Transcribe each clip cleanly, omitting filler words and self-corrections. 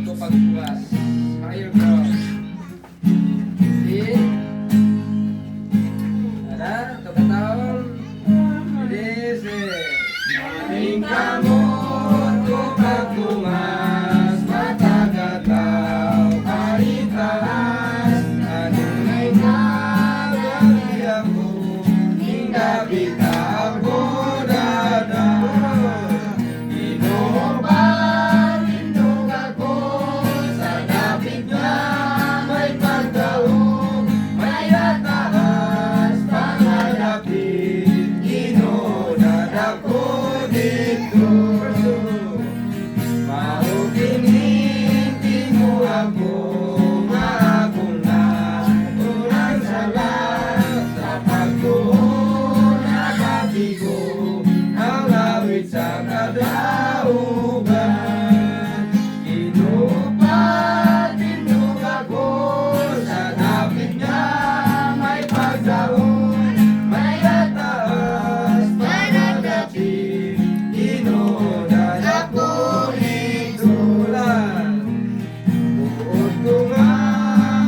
ko pagbukas. Fire bro. See? Tara, ito kataon. Bilis eh. Maling kamot ko pagbukas. Matagataw kahit taas. Anunay nagagi ako. Hinggabi ka ako dadaan. Inuupan, indog ako. Sa dapit nga may pagdaong. May ataas, pangalapit. Inunad ako dito. Maukinin mo ako. Maakong na urang salat. Sa pagtuon na kabigo. Ang awit sa kadaugan. Inuupan, indog ako. Sa dapit nga may pagdaon. May ataas, panalapit. Inunad ako itulan. Buod ko nga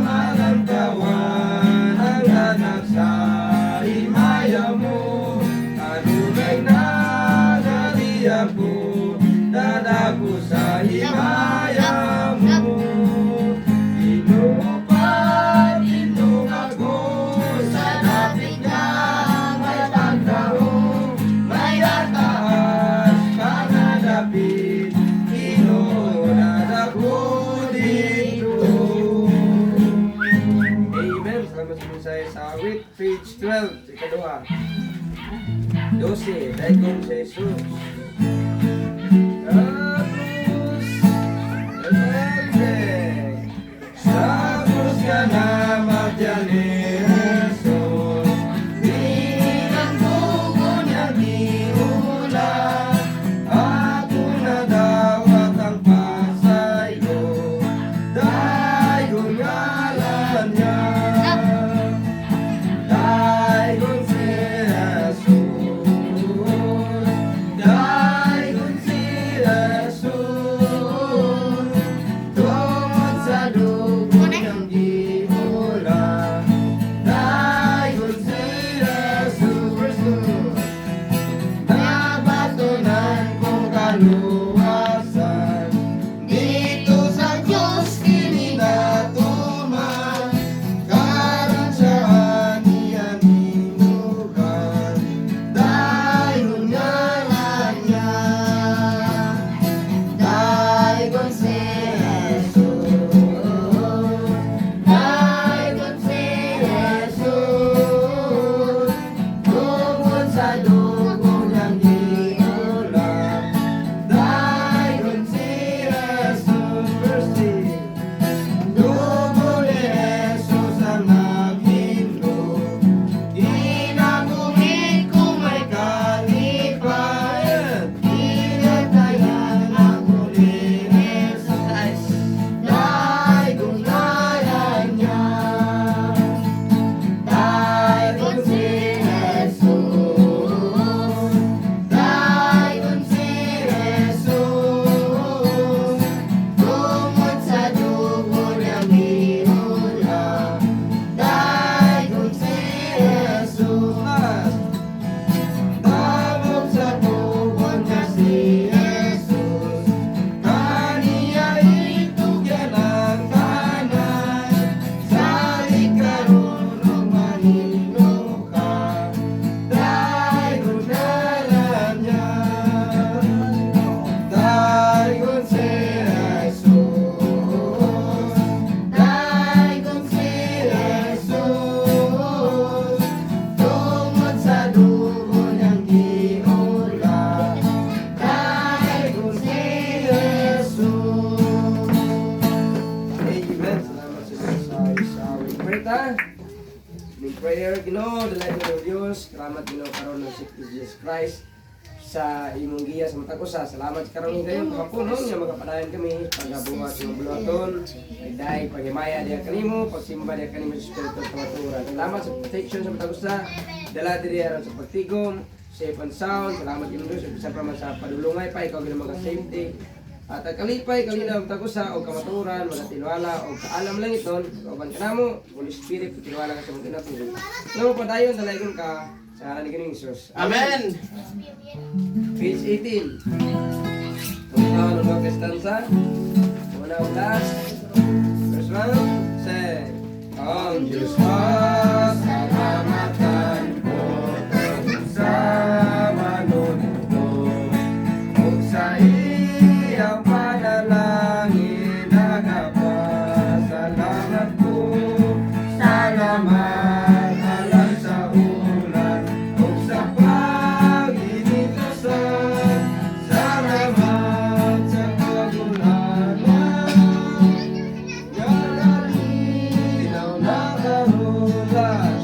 malantawan. Ang anak sa himaya mo. Anunay nagali ako. Dadago sa himaya mo. Inuupan, indog ako. Sa dapit nga may pagdaong. May ataas, panalapit. Inunad ako dito. Amen. Salamat sa mensahe sa awit, page 12, ikaduha. 12, daigong sa Jesus. Sa krus ka namat yan ni Jesus. Bilang dugo niya giulat. Ako na dawat ang pasaylo. Daigong ngalan niya. Daigong si Jesus. Daigong si Jesus. Tungod sa dugo niyang giulat. Daigong si Jesus. Nabatunan kong kaluwasan. Dito sa Diyos kininatuman. Karon siya aniyan hinugan. Dayon ngalan niya. Dayon si Jesus. Dayon si Jesus. Tungod sa dugo niyang giulat. Dayon si Jesus. Verse 3. Dugo ni Jesus ang naghindog. Ginagumit kung may kalipayan. Pinatayan ako ni Jesus. Daigong ngalan niya. Daigong si Jesus. Daigong si Jesus. Tungod sa dugo niyang giulat. Daigong si Jesus. Damog sa tugon niya si Jesus. Kaniya itugyan ang tanan. Sa ikaroon ng manino ka. Daigong ngalan niya. Daigong si Jesus. Daigong si Jesus. Tungod sa dugo niyang giulat. Daigong si Jesus. Amen. Salamat sa mensahe sa awit. Pray ta. May prayer, Ginoo, dalay ko ng Diyos. Salamat, Ginoo, karon ng Jesus Christ sa imong giya sa matag usa. Salamat sa karon kayo kahapon nga magapadayon kami pagabuhat sa buluhaton. Ay paghimaya diha kanimo, pagsimba diha kanimo sa espiritu sa maturan. Salamat sa protection sa matag usa. Dala diri aron sa pagtigom, safe and sound. Salamat Ginoo Diyos, usa pa man sa padulungay pa ikaw ginoo mga safety. At ang kalipay, kalinaw, tagusa, o kamaturan, mga tilwala, o kaalam lang iton, kauban ka na mo, Holy Spirit, tilwala ka sa mga kinatulog. Ngayon padayon, dalayon ka sa ngalan ni Ginoong Hesus. Amen. Page 18. Tungkol ng mga stanza. Una ang last. Verse 1. Say, ang Diyos pasalamatan ko sa manunuto o sa iyang panalangin nagpasalamat ko. Salamat alam sa ulan o sa pag-initasan. Salamat sa kagulanan. Galilinaw na karulas.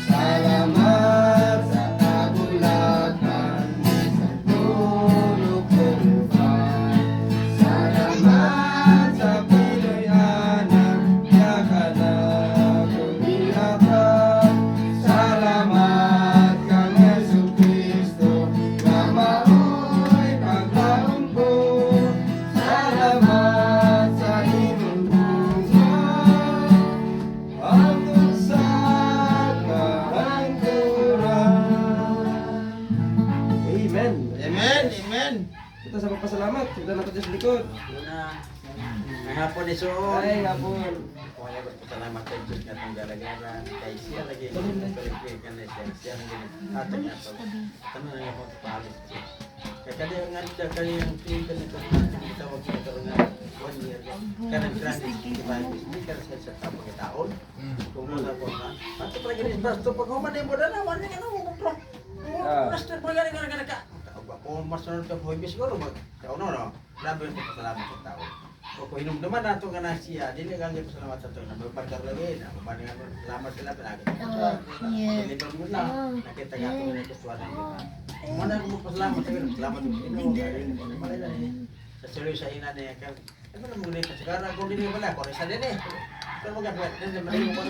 Salamat sa kagulakan sa tulog kong buhay. Salamat sa punoy anak, yakan na kumilakan. Salamat kang Jesucristo na mao'y paglaong ko. Salamat sa imong buhay hanggang sa kahangturan. Amen. Amen. Amen. Kita sa pagpasalamat. Kita na ito sa likod. Una, may hapon ni Soon. Ay, hapon. Kaya salamat kay Diyos nga itong gara-gara. Kay siya lagi. Kalipin ka na siya. Siya lagi. Ato niya ito. Tama na nga po sa pahalis. Kaya kaya nga siya kaya yung tingin ka nito. Kita wag siya karoon nga 1 year. Kaya nag-grant is 55. Hindi ka na siya tapos ng taon. Kung muna po na. Ato pa ganit basto. Pag humanay mo na na. Wala nga na mo. Basto pa ganit ka. Kung mas sunod ka po, siguro mag-kauno, no? Grabe yung pasalamat sa tao. O kung hinumduman na ito nga na siya, di na ganyan pasalamat sa tao. Nabagpagkar lagi, nababali nga salamat sila, pinagin. Deliver mo na, nakita nga ito na ito na yun. Muna mo pasalamat sa ganun, salamat yung Pinoy. Malay na sa seryo sa ina niya. Ano na muna ito, sigara kung hindi wala, kung isa din eh. Pero magkapit, malay mo ko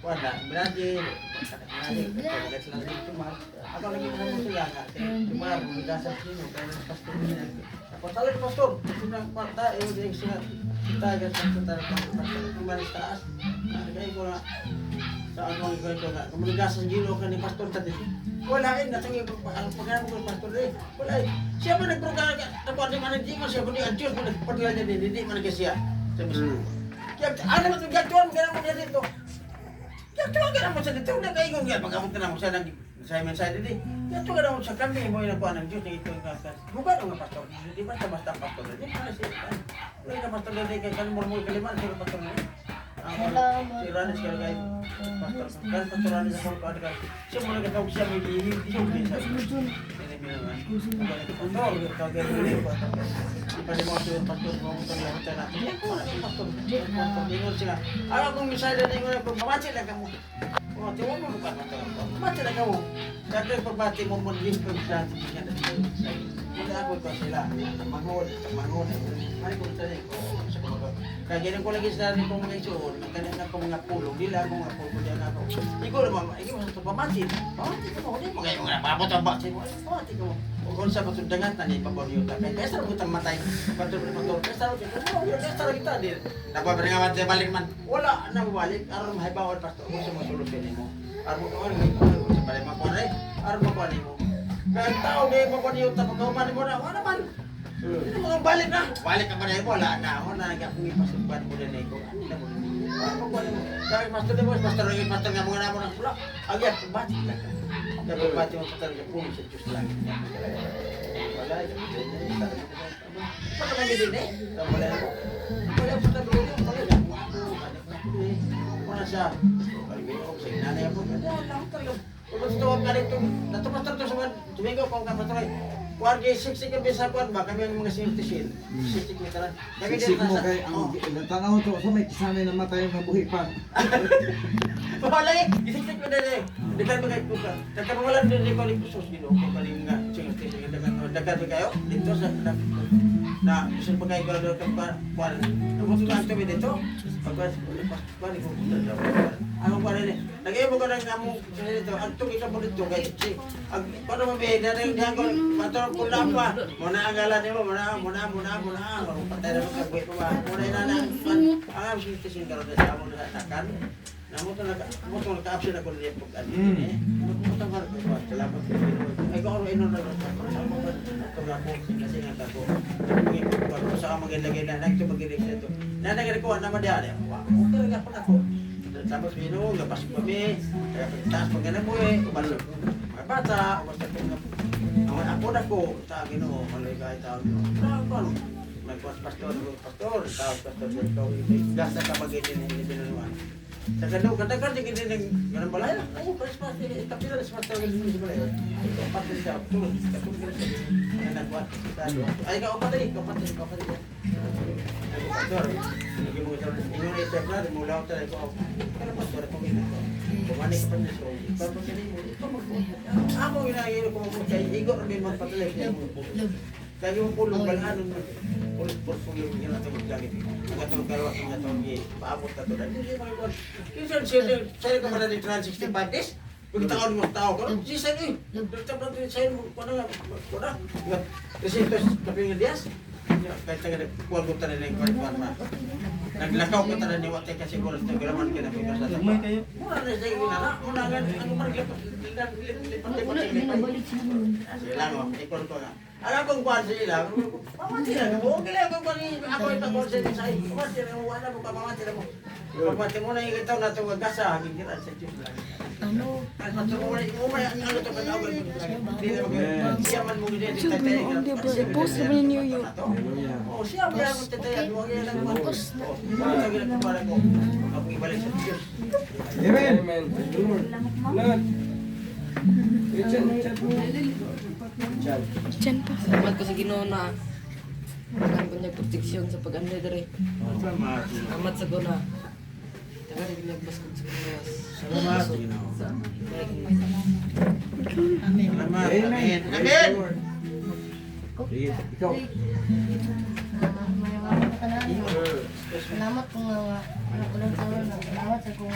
wala, berarti kaya sila dito mas ako lagi mo sila nga cuma dasar sino kaya pastor niya ako salah pastor sina parta yung sina kita agad sa pastor kumalis taas kaya ko na sa ano ko ito nga kumuligas sa gino ka ni pastor tadi wala rin natangi ang pagano ko pastor eh wala siya ba nagprogram dapat di man di man siya kundi adjust man nagpadala niya di man siya sabi kaya ano ba tugaton ganun mo dito. Kaya tuwagan na mo sa dito, nag-aigong yan, pag-amot ka na mo sa Simon side din. Kaya tuwagan na mo sa kami, mo yung nakuha ng Diyos, na ito yung kakas. Bukan ang pastor, di ba sa basta pastor, di ba siya, wala ka pastor na kay kalimor mo yung kaliman, sila pastor na si Ranes kaya kay pastor, kaya pastor Ranes sa kong kaad ka, siya mo nagkatawag siya, may hihig, siya mo din sa Ipalimutin yung pastor mo kung tayo natin. Yan po na si pastor. Ingon sila. Ayaw kong misay na ingon ako. Mamati lang ka mo. Mamati mo mo mukha natin. Mamati lang ka mo. Dati pagbati mo mo din ko sa atin. Muna ako ito sila. Manghod. Mari ko sa ko. Kaya ganyan ko lagi sa rin kong mga isuon. Kanina ko mga pulong. Dila ako mga pulong. Diyan ako. Ikaw naman. Ikaw sa pamati. Pamati ka mo. Hindi mo kayo mga babot ang bati mo. Pamati ka mo. Kung sa matundangan na ni paboryo ta kay sa utang matay patur sa kita dir dapat beringat dia balik man wala na balik aron mahibawon pastor mo sa solusyon mo aron ko sa balik makuha aron makuha mo kay tao di paboryo ta pagkaman mo na wala man mga balik ka ba wala na ako na nagapong ipasukan mo din ko ano na mo kaya pastor mo pastor nga mga namo na wala agad bati lang dapat bati mo pastor nga po sa Diyos lang wala pa naman din wala pa tabi wala siya sa inanay mo kung gusto ko ka rito natupastor to sa Domingo kung kapatray kuwan kay siksik ang bisa kuwan ba kami ang mga sinutisin siksik mo taran kami din mo kay ang tanaw to so may kisanay na matay nga buhi pa wala eh siksik mo din dekan ba kay kuka dekan wala din ko ni pusos gino ko kali nga sinutisin dagan kayo dito sa na gusto pa kayo gano'n ka pa, tumutunan kami dito. Pagpas, pari ko, ano pa rin eh. Lagay mo ka ng among dito, ang tungi ka mo dito, kay si, paano mabihin na rin niya ko, patong pula pa. Muna ang galan niyo, muna, patay na mga buhay pa ba. Muna na ang sising karoon na sa among natakan. Mo to naka-option ako rin pag ano eh. Mo to ko salamat sa Pinoy. Ay ko ro ino na to nga po kasi nga ako. Pag sa magilagay na nagto magilig nito. Nanagari ko na madali. Okay ra pa ako. Tapos bino gapas ko mi. Taas pag na mo eh. Balo. Bata, basta ko nga ako na ko sa Ginoo malay kay tao. Ano? Pastor, tao pastor ko. Gasa ka magiging hindi binunuan. Sa kadang-kadang din ganun balaya. Ay, pas-pas, tapi na pas tawag din sa balaya. Ay, kapat siya. Tulog sa nagwat. Ay, kapatid. Pastor, lagi mo sa inyo ni Sir Brad, mula ko talaga ko. Kana pastor ko gina. Kumani ka pa ni so. Tapos mo. Ako ginagiro ko mo kay Igor din magpatuloy niya mo. Kaya yung pulong balahanon mo. Pulong yung natin maglagay. Ang atong karwas ng atong paabot na to. Yung sa'yo ka man na 365 days. Kung taon mo tao ka, si sa'yo eh. Tapos sa'yo mo, kuna. Kasi ito, kaping Dias. Kahit taga nagkuhan ko tayo na yung kwarma. Naglakaw ko tayo ni Watay kasi ko lang graman ka na may kasada. Tumay kayo? Muna na sa'yo ginana. Muna nga, ano man lipat. Sila mo, ikon ko nga. Alam kong kuhan sila, pamati na mo. Okay lang kung kuhan ako ipag-kuhan sila sa'yo. Pamati na mo, wala mo, pamati na mo. Pamati mo na yung itaw na ito, gasa, haging kira sa Diyos lang. Ano? Ano to kanawag siya man mo gid Post naman yung New York. Oh, siya ba ang tetay mo gyud lang mo. Lagi na para ko. Ako ibalik sa Diyos. Amen. Amen. Lord. Chan. Diyan pa. Salamat ko sa Ginoo na ang kanyang proteksyon sa pag-anday dere. Salamat sa guna. Taga rin nagbaskog sa Pilipinas. Salamat. Amen. Salamat. Amen. Amen. Sige, ikaw. Salamat kung nga nakulang sa mga salamat sa kung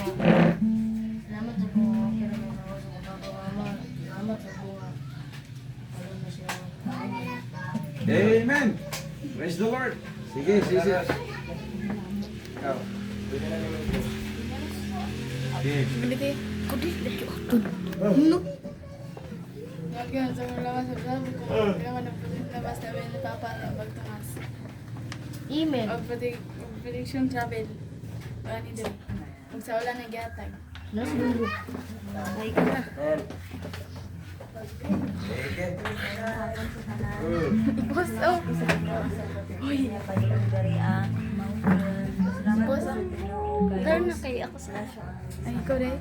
salamat sa kung kaya mo na sa mga mama salamat sa kung ano na siya Amen. Praise the Lord. Sige. Ikaw. Pwede na naman ito. Bili kudi lagi otod. No. Gagawin sa mga lakas sa sabi ko, kaya man labas na ba ni Papa na pagtungas. email O prediction travel. Ani din. Kung sa ulan na gyatag. nas dulo ay ka na Amen. Sige. Boss, oh. Uy. Boss, learn na kay ako sa ay, ikaw rin.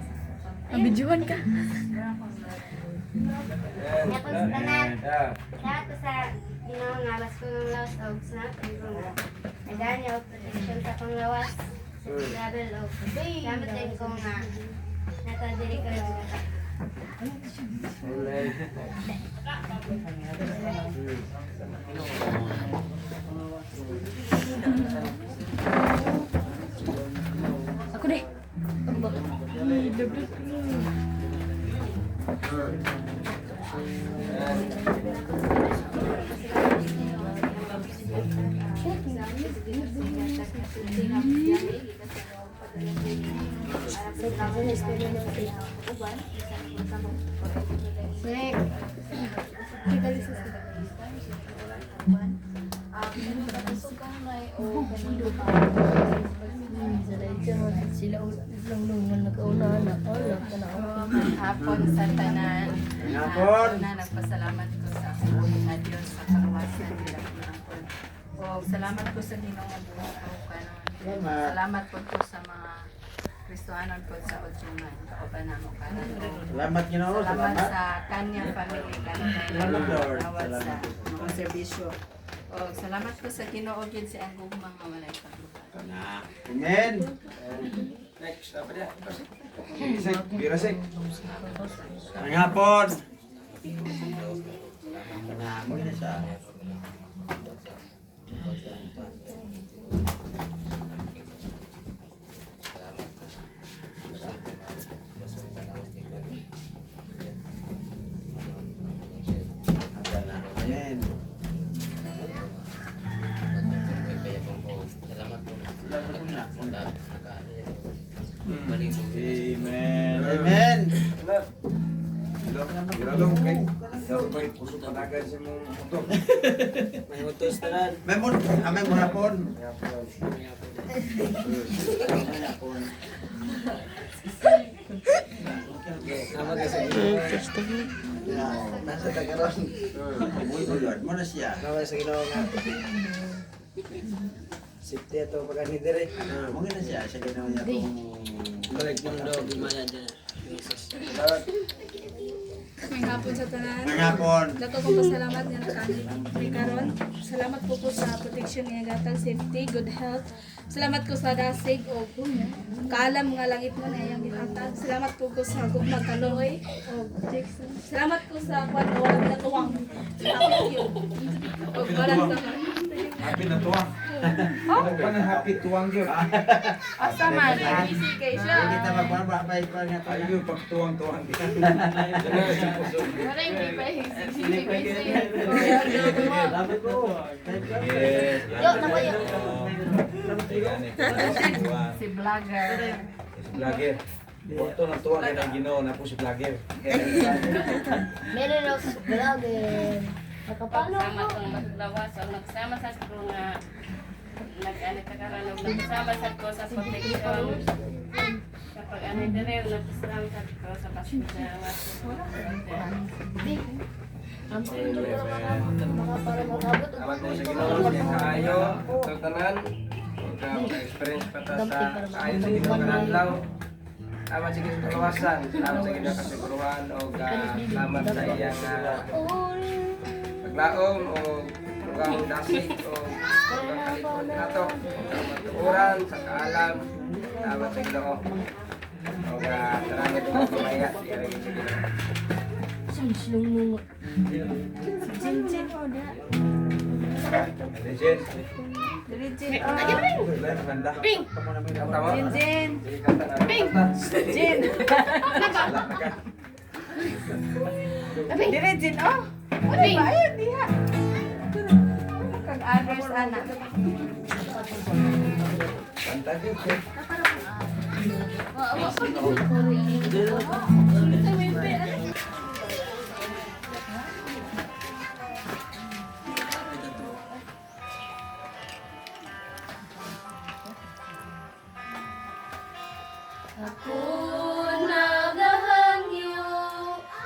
Mabidyohan ka. Amen. Ako sa tanan. Yeah. Lahat ko sa Ginoo nga mas ko ng lawas og snap ko nga nagani og protection sa akong lawas travel og gamit din ko nga natadiri ko yung Amen. Ako deh. sila lang nung nagkauna na Hapon sa tanan. Hapon. Na nagpasalamat ko sa Diyos sa karuwasan nila pinangkon. O salamat ko sa Ginoo nga buhay ko kanon. Salamat po ko sa mga Kristohanon po sa Udyungan. Kauban namo kanon. Salamat Ginoo. Salamat Salamat. sa kanyang family kanon. Salamat, Lord. Nawat sa Salamat. mga serbisyo. O salamat ko sa Ginoo gid sa ang gugmang nga walay paglukan. Amen. Next, apa dia? Sek, birasek. Ang hapon. Na mo na sa Amen. Amen. Amen. Ginalong kay sabay puso panagan sa mong motor. May utos tanan. Memon, amay mo hapon. Salamat kasi Nasa tagaron. Buyod mo na siya. Salamat sa Ginoo nga. Safety ato pagani dire. Mo na siya sa ginawa niya kung Balik mo daw gimana dyan. May hapon sa tanan. hapon. Dako ko pasalamat nga kami karon. Salamat po po sa protection niya gatag safety, good health. Salamat ko sa dasig o kaalam nga langit mo na iyang gihatag. Salamat po ko sa gugmag kaloy o Jackson. Salamat ko sa kwan o walang natuwang. Salamat yun. O walang tuwang. Happy na tuwang. Ano pa ng happy tuwang yun? Asa man, easy kay siya. Hindi kita magbabay pa nga tayo. Ayun, pag tuwang-tuwang. Wala yung Dapat ko. Yes. Yo, naman yun. Si vlogger. Vlogger. Punto ng tuwang kay nang Ginoo na po si vlogger. Meron ako sa vlogger. Pagsama kong maglawas o nagsama sa ko nga nag-anit ka karon nagsama sa ko sa protection. Kapag ano dire nagsama sa ko sa pasensya. Salamat po sa Ginoo nga kaayo sa tanan. Ka-experience pa ta sa kaayo sa Ginoo kanadlaw. Salamat sa Ginoo kaluwasan. Salamat sa Ginoo kasiguruhan o salamat sa iyang paglaom o lugang dasig o lugang kalikod nato. Sa matuuran, sa kaalam. Salamat sa Ginoo. O salamat po sa maya. Sa Ginoo. Legend. Ping! Tama? Jen! Sige, kanta na. Kanta. Jen! Dire Jen, oh! Ano ba yun? Diha! Kag others, anak. Kanta din. Ako nagahangyo,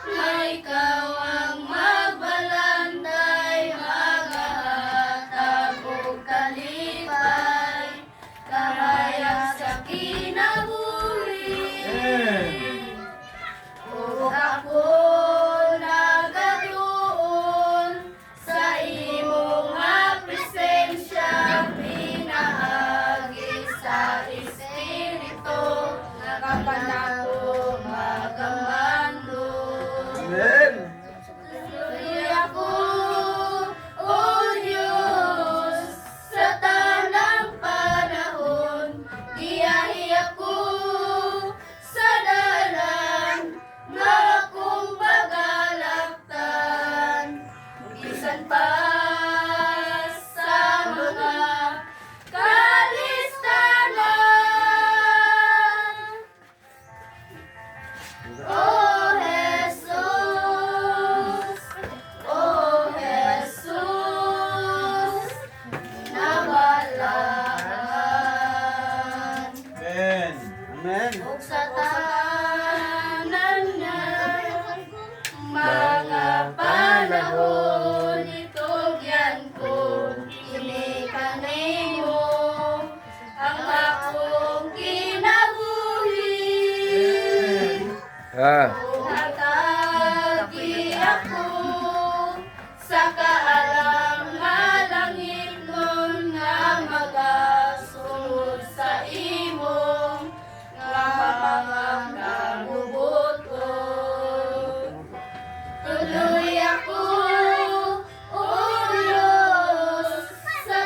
may kawang magbalantay, magahatag o kalipay, kahayag sa kinabuhi. O ako nagatuon sa imong nga presensya, pinaagi sa espiritu. Kapanato magamando. Amen. Tuloy ako, O Diyos, sa tanang panahon. Giyahi ako sa dalan nga akong pagalaktan. Bisan pa sa mga kalistanan. Oh Jesus, nabalaan. Amen. Amen. Ug sa tanan nga mga panahon itugyan ko kini kanimo ang akong kinabuhi. Nakagi ako sa kaalam nga langit nun nga magasunod sa imong nga mga kabubuton. Tuloy ako, O Diyos, sa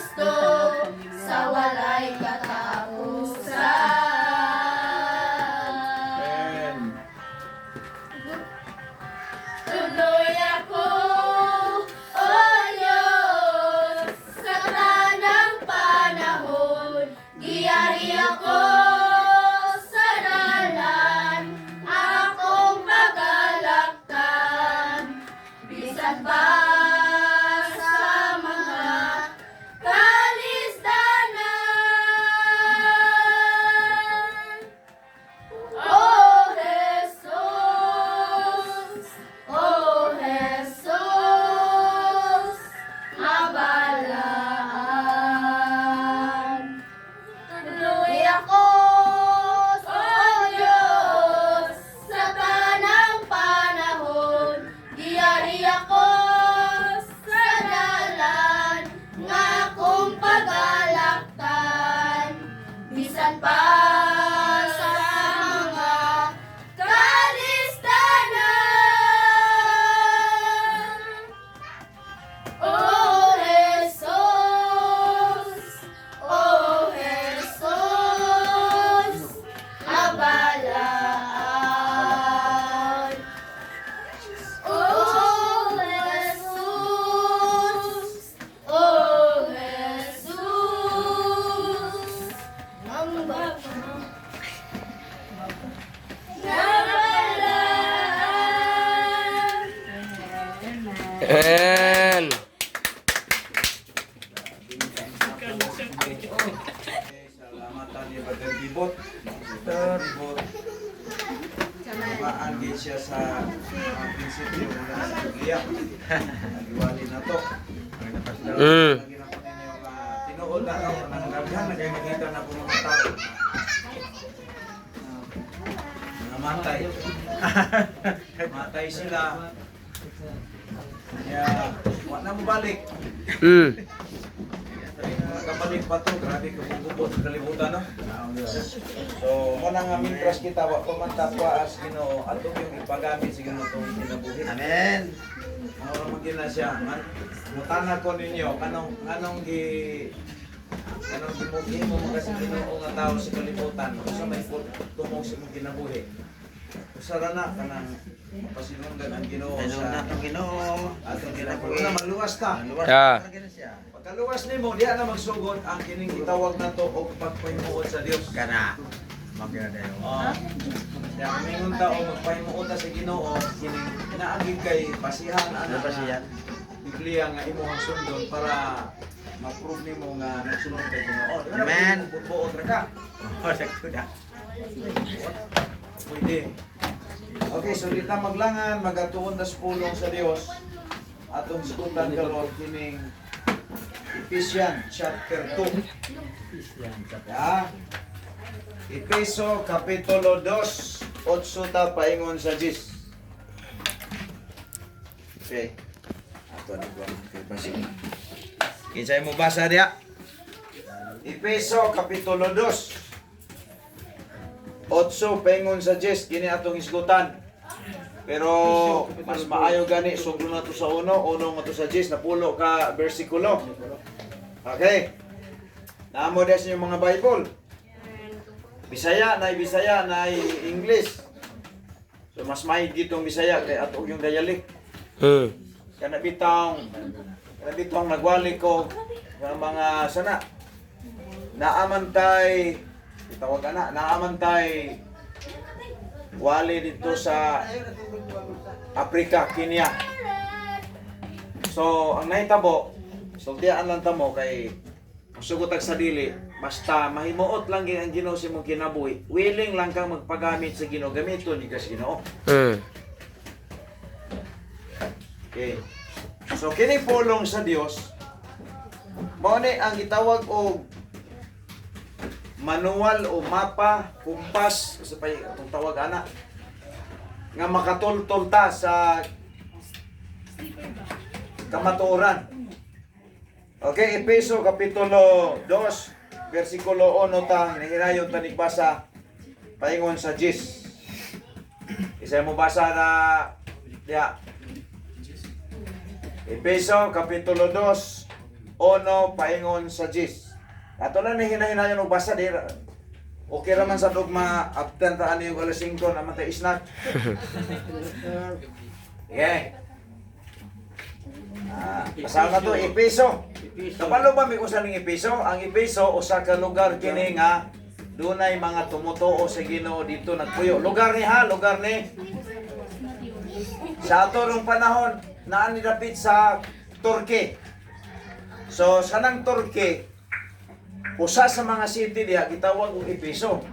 Kristo sa walay katapusan. Amen. Tuloy ako, O Diyos, sa tanang panahon. Giyari ako sa dalan, akong pagalaktan. Bisan pa sa mga kalistanan. Oh Jesus, oh Jesus, mabalaan. Tuloy ako, oh Diyos, sa tanang panahon. Giyari ako sa dalan, nga akong pagalaktan. Bisan pa sa mga kalistanan. Oh Jesus, oh Jesus, mabalaan. Oh Jesus, oh Jesus, mabalaan. Amen. Salamat tani Brother Bibot. Brother Bibot. Tumaan din siya sa mga prinsipyo mula sa Biblia. Nagiwali na to. Mm. Lagi na po ninyo tinuod na ako ng daghan na kayo makita na po mga tao. Mga matay. Matay sila. Kaya, wala na mo balik. Mm. Nakabalik pa to, grabe kabububot sa kalibutan, no? So, muna nga mintras kita, wa pa man tapwa as Ginoo, atong yung ipagamit sa Ginoo itong kinabuhi. Amen. Ano maging na siya, mutana ko ninyo, anong gimugi mo mga sa Ginoo nga tao sa kalibutan, sa may tumong sa mong kinabuhi. Usara na, kanang pasilungan ang Ginoo Ano na sa itong Ginoo. atong kinabuhi. Una, maluwas ta. Luwas Ah. na gina siya. Pagkaluwas nimo, diya na magsugod ang kining gitawag na to o pagpahimuot sa Dios. Kana. Magkira tayo. Kaya mingon ta o magpahimuot ta sa Ginoo kining naagig kay pasihan Ano ba siya? Biblia nga imong sundon para ma-prove nimo nga nagsunod kay Ginoo. Di ba na Amen. bubuot ra ka? Oh, sakto na. Pwede. Okay, so dita maglangan, magatuon tas pulong sa Dios. Atong sukutan karon kining Ephesians chapter 2. Ya. Efeso kapitulo 2, 8 ta paingon sa 10. Okay. Ato na ko kay basig. Kinsay mo basa diha? Efeso kapitulo 2, 8 paingon sa 10 kini atong isgutan. Pero mas maayo gani suglo na to sa uno nga to sa 10 napulo ka bersikulo. Okay. Naamo des yung mga Bible. Bisaya na English. So mas mahig gitong Bisaya kay ato yung dialect. Mm. Kana bitong nagwali ko ng mga sana. Naamantay itawag ana, naamantay wali dito sa Africa, Kenya. So, ang nahitabo, sultian lang tamo kay sugotag sa dili, basta mahimuot lang gyud ang Ginoo sa imong kinabuhi. Willing lang kang magpagamit sa Ginoo, gamiton ni kas Ginoo. Mm. Okay. So, kini pulong sa Dios, mao ni ang gitawag og manual o mapa, kumpas, sa pay itong tawag ana nga makatultol ta sa kamatuoran. Okay, Efeso kapitulo 2, versikulo 1 ta, hinahirayon ta nigbasa paingon sa 10. Isa mo basa na diha. Efeso kapitulo 2, 1 paingon sa 10. Ato na ni hinahinayon og basa di. Okay raman sa dogma abtan ta ani og alas 5 naman ta snack. Okay. Basahan na to, Epeso. Kapalo ba may usa ning Epeso? Ang Epeso usa ka lugar kini nga dunay mga tumutuo sa Ginoo dito nagpuyo. Lugar ni ha, lugar ni sa ato rong panahon naa ni dapit sa Turkey. So sa nang Turkey usa sa mga city diha gitawag og Epeso.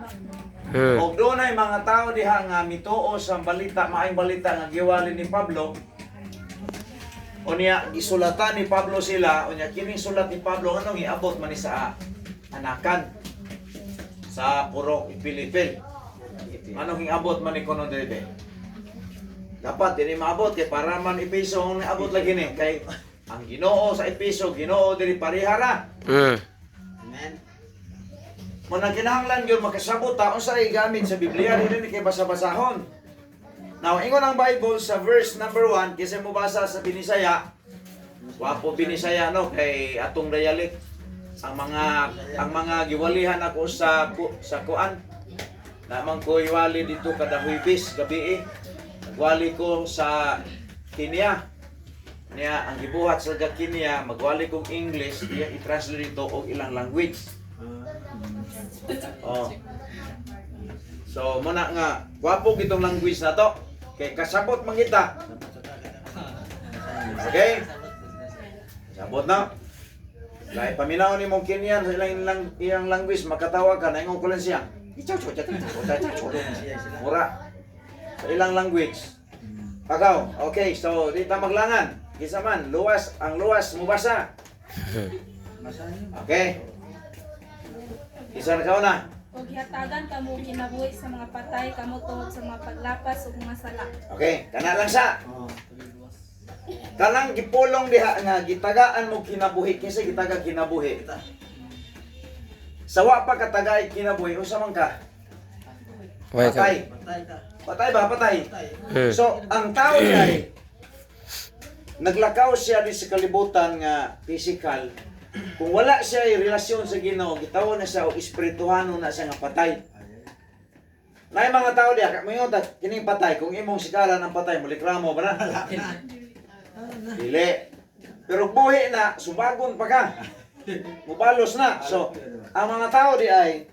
Og dunay mga tao diha nga mituo sa balita, maayong balita nga giwali ni Pablo. Unya gisulatan ni Pablo sila, unya kining sulat ni Pablo anong iabot man ni sa anakan sa purok Pilipin. Anong iabot man ni kuno diri? Dapat dili maabot kay para man Epeso ang iabot lagi ni kay ang Ginoo sa Epeso, Ginoo diri parihara. Amen. Mo nang kinahanglan gyud makasabot ta unsa ay gamit sa Biblia dili kay basa-basahon. Now, ingon ang Bible sa verse number 1, kasi mo basa sa Binisaya, wapo Binisaya no, kay atong dialect, ang mga giwalihan ako sa kuan, namang ko iwali dito kada Huwebes gabi nagwali ko sa Kenya, niya ang gibuhat sa Kenya, magwali kong English, niya i-translate ito og ilang language. Oh. So, muna nga, wapo gitong language na to. Kay kasabot man kita. Okay? Sabot na. Dahil paminaw ni mong Kenyan sa ilang language, makatawag ka, naingon ko lang siya. Mura. Sa ilang language. Pagaw. Okay, so di ta maglangan. Kisa man, ang luwas mubasa. Okay. Isa na ka na. O gihatagan kamo kinabuhi sa mga patay kamo tungod sa mga paglapas ug mga sala. Okay, kana lang sa. Kanang gipulong diha nga gitagaan mo kinabuhi kasi gitaga kinabuhi. Sawa pa katagay kinabuhi unsa man ka? Patay. Patay ba? Patay. So, ang tao ay naglakaw siya di sa kalibutan nga physical. Kung wala siya ay relasyon sa Ginoo, gitawag na siya o espirituhano na siya nga patay. Nay mga tao diha, mayon ta kining patay, kung imong sikalan ng patay, mulikramo ba na? Dili. Pero buhi na, sumagon pa ka. Mubalos na. So, ang mga tao di ay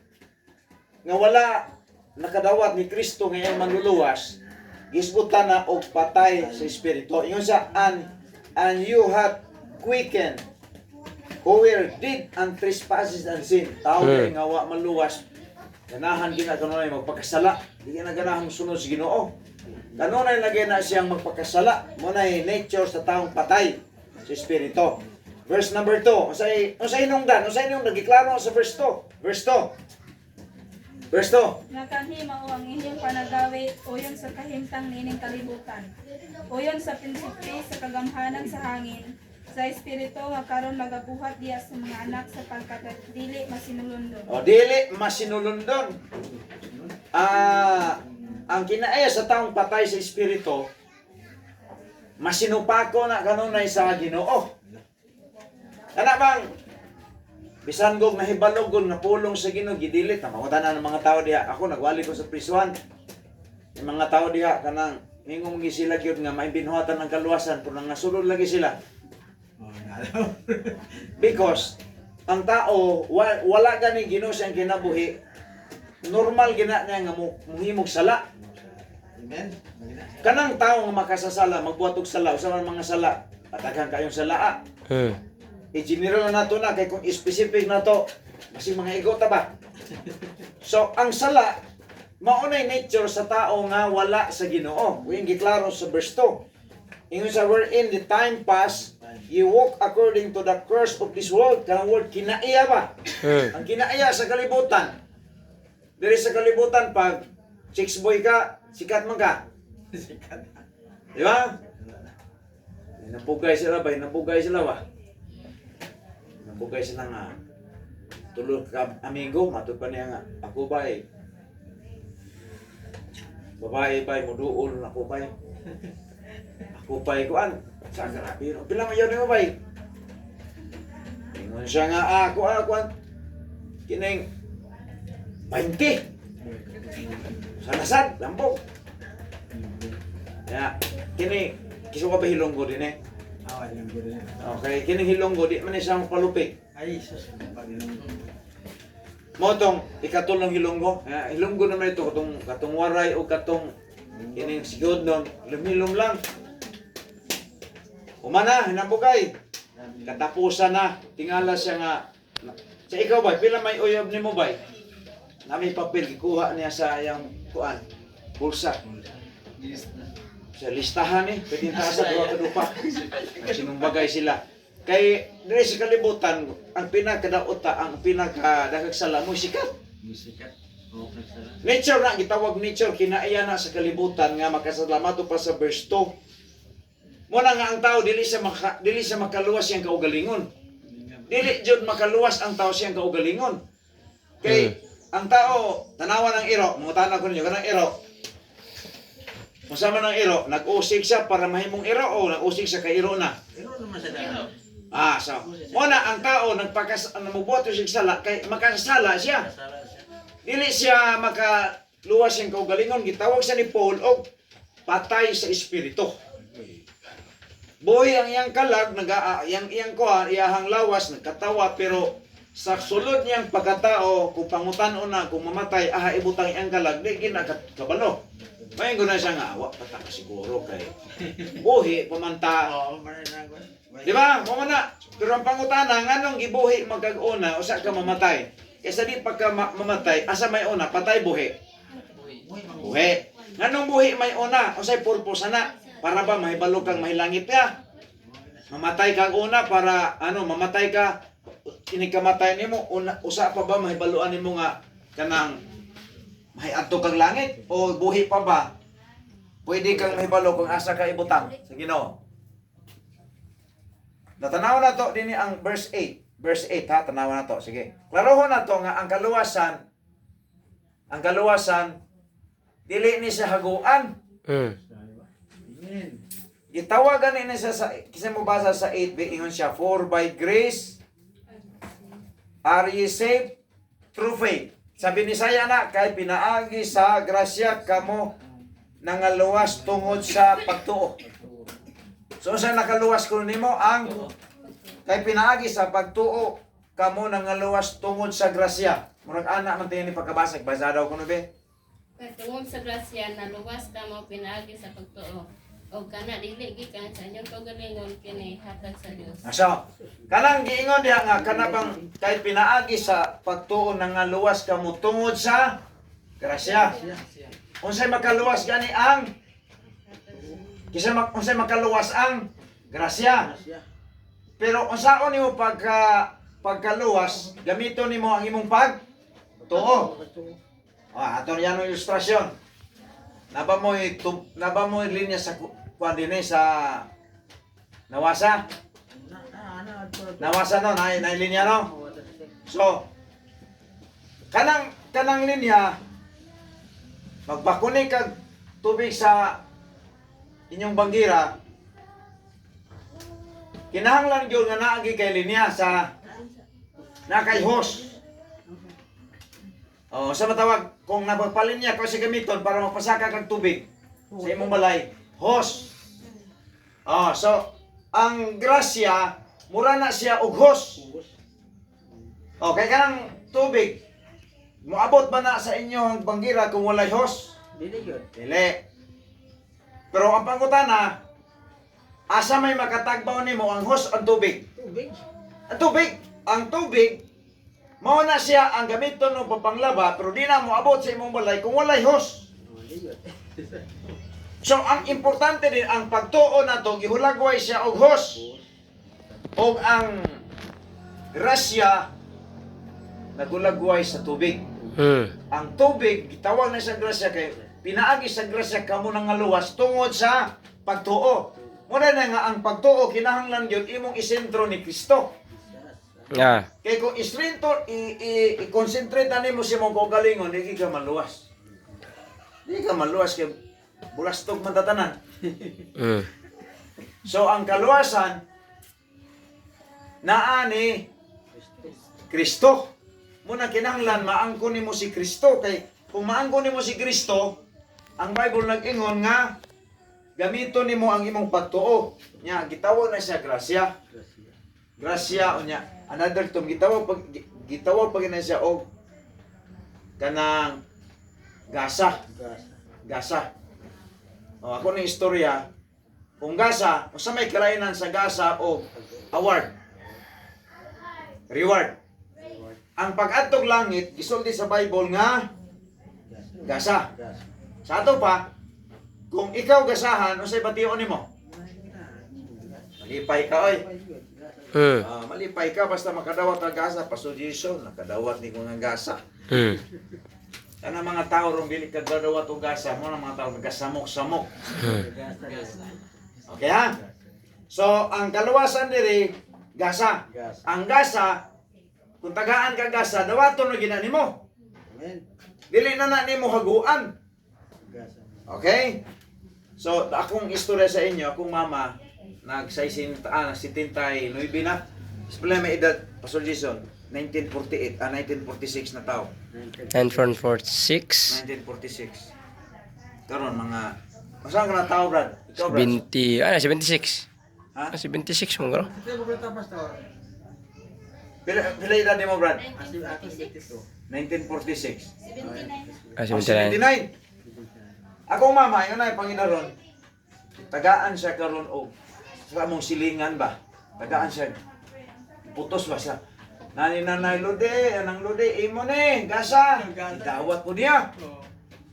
nga wala nakadawat ni Kristo nga iyang manluluwas, gisbutan na og patay sa espiritu. Ingon siya, and you have quickened who were dead and trespasses and sin. Tao kay nga wa maluwas. Ganahan ginaganoy magpakasala. Di ganahan sunod sa Ginoo. Kanunay lagi na siyang magpakasala. Mo nay nature sa taong patay sa espiritu. Verse number 2. Unsay inungdan? Unsay inyong nagiklaro sa verse 2? Verse 2. Verse 2. Nga kanhi mao ang inyong panagawi uyon sa kahimtang nining kalibutan. Uyon sa prinsipi sa kagamhanan sa hangin. Sa espiritu nga karon nagabuhat diya sa mga anak sa pagkat dili masinulundon. O dili masinulundon. Ang kinaaya sa taong patay sa espiritu, masinupako na kanunay sa Ginoo. Kana bang bisan gog nahibalog gud nga pulong sa Ginoo gidilit na mangutan ng mga tao diha. Ako nagwali ko sa prisuhan. Yung mga tao diha kanang ingong sila gyud nga maimbinhuatan ng kaluwasan pero nasulod lagi sila. Because ang tao wala gani Ginoo siyang kinabuhi, normal gina niya nga muhimog sala. Amen. Kanang tao nga makasasala magbuhat og sala usa man mga sala pataghang kayong sala. I-general na nato na kay kung specific na to kasi mga ego ta ba. So ang sala maunay nature sa tao nga wala sa Ginoo. Uy giklaro sa verse 2. Ingon sa wherein the time pass you walk according to the curse of this world. Kanang word, kinaiya ba? Ang kinaiya sa kalibutan. Diri sa kalibutan, pag chicks boy ka, sikat man ka. Di ba? Napugay sila ba? Napugay sila ba? Napugay sila nga. Tulog ka amigo, matod pa niya nga. Ako ba eh. Babae ba, muduol ako ba eh. Ako pa kuan sa grabe. Pila man yun mo bay? Ano siya nga ako kining 20. Sanasad, lambog. Ya, kini kiso ka ba hilonggo din eh? Okay, kining hilonggo di man siya palupig. Ay, sus. Mo tong ikatulong hilonggo. Hilonggo naman ito katong waray o katong kining sigod nun, lumilom lang. Umana, hinabugay. Katapusan na. Tingala siya nga. Sa ikaw ba, pila may uyab ni mo ba? Na may papel, ikuha niya sa yung kuan, bulsa. Sa listahan eh, pwede taas sa duwa kadupa. Sinong bagay sila. Kay, dire sa kalibutan, ang pinakadaota, ang pinakadagagsala mo, sikat. Nature na, gitawag nature, kinaiya na sa kalibutan nga makasalamato pa sa verse 2. Muna nga ang tao, dili sa makaluwas siyang kaugalingon. Dili jud makaluwas ang tao siyang kaugalingon. Kay, ang tao, tanawan ng iro, mungutana ko ninyo, kanang iro. Masama ng iro, nag-usig siya para mahimong iro o nag-usig siya kay iro na? Pero naman sa daan. So, muna ang tao, namubuhat siya sala, kay makasala siya. Kasala siya. Dili siya makaluwas siyang kaugalingon, gitawag siya ni Paul og patay sa espiritu. Buhay ang iyang kalag, iyang kuha, iyahang lawas, nagkatawa, pero sa sulod niyang pagkatao, kung pangutan-o na, kung mamatay, ibutang iyang kalag, di ginagkabalo. May guna siya nga, awa, pataka siguro kay buhi, pamanta. Oo, marinag. Di ba? Mamana. Pero ang pangutana, nganong gibuhi magkag-una, usa ka mamatay. Kaysa di pagka mamatay, asa may una, patay buhi. Buhi. Nganong buhi may una, usay purpose na. Para ba mahibalo kang mahilangit ka? Mamatay kang una para mamatay ka. Kinikamatay nimo usa pa ba mahibaluan nimo nga kanang mahiadto kang langit o buhi pa ba? Pwede kang mahibalo kung asa ka ibutang sa Ginoo. Natanaw na to dinhi ang verse 8. Verse 8 ha, tanaw na to. Sige. Klarohon na to nga ang kaluwasan dili ni siya haguan. Gitawagan ni siya sa kisa mo basa sa 8 ingon siya, for by grace are ye saved through faith. Sabi ni Saya na, kay pinaagi sa grasya kamo nangaluwas tungod sa pagtuo. So sa nakaluwas ko nimo ang kay pinaagi sa pagtuo kamo nangaluwas tungod sa grasya. Murag ana man ni pagkabasag, basa daw kuno be. Tungod sa grasya na luwas ka mo pinaagi sa pagtuo. O kana dili gikan sa inyong kaugalingon kini hatag sa Dios. So, kanang giingon diha nga kana bang kay pinaagi sa pagtuo nangaluwas kamo tungod sa grasya. Unsay makaluwas gani ang unsay makaluwas ang grasya. Pero unsaon nimo pagkaluwas, gamiton nimo ang imong pagtuo. Aton yan ang ilustrasyon. Naba mo linya sa kuandine sa nawasa. Nawasa no, na linya no. So, kanang linya magbakuni kag tubig sa inyong banggira. Kinahanglan gyud nga naagi kay linya sa nakay hose. Sa matawag, kung napagpalinya ko si gamiton para magpasaka kang tubig sa imong balay, hose. So, ang grasya, mura na siya og hose. Kaya kanang tubig, moabot ba na sa inyong banggira kung walay hose? Dili. Pero ang pangutana, asa may makatagbaw nimo ang hose ang tubig? Ang tubig, mao na siya ang gamiton ng papanglaba, pero di na mo abot sa imong balay kung walay hose. So, ang importante din, ang pagtuo na to, gihulagway siya og hose. O ang grasya, nagulagway sa tubig. Ang tubig, gitawag na sa grasya, kay pinaagi sa grasya kamo nangaluwas tungod sa pagtuo. Muna na nga, ang pagtuo, kinahanglan yun, imong isentro ni Kristo. Kaya kung i-concentrate na mo siya mong kaugalingon, di ka maluwas. Di ka maluwas, kaya bulastog matatanan. So, ang kaluwasan, naani, Kristo. Muna kinahanglan maangkon nimo si Kristo kay kung maangkon nimo si Kristo, ang Bible nag-ingon nga gamiton nimo ang imong pagtuo. Nya gitawag na siya grasya. Grasya unya another term gitawag pag na siya og kanang gasa. Gasa. O ako na istorya. Kung gasa, usa may kalainan sa gasa o award. Reward. Ang pag-adtog langit gisulti sa Bible nga gasa. Sa ato pa, kung ikaw gasahan, unsay bation nimo? Malipay ka oy. Malipay ka basta makadawat ang gasa, Pastor Jason, nakadawat ni ko ng gasa. Kana mga tao rong dili kadawat og gasa, mo na mga tao nagasamok-samok. Okay ha? So, ang kaluwasan diri gasa. Ang gasa kung tagaan ka gasa, dawaton na gina nimo. Dili na nimo haguan. Okay? So, akong istorya sa inyo, akong mama, nag-79 na. Isipin may edad, Pastor Jason, 1946 na tao. 946. 1946. Karon mga, masaan ka na tao, Brad? Ikaw, Brad? 76. Ha? 76 mo garo. Pila edad mo, Brad? 1946. 79. 79. Ako mama, yun na yung Panginoon. Tagaan siya karon o sa among silingan ba? Tagaan siya. Putos ba siya? Nanay Lode, anang Lode, imo ni, gasa. Dawat po niya.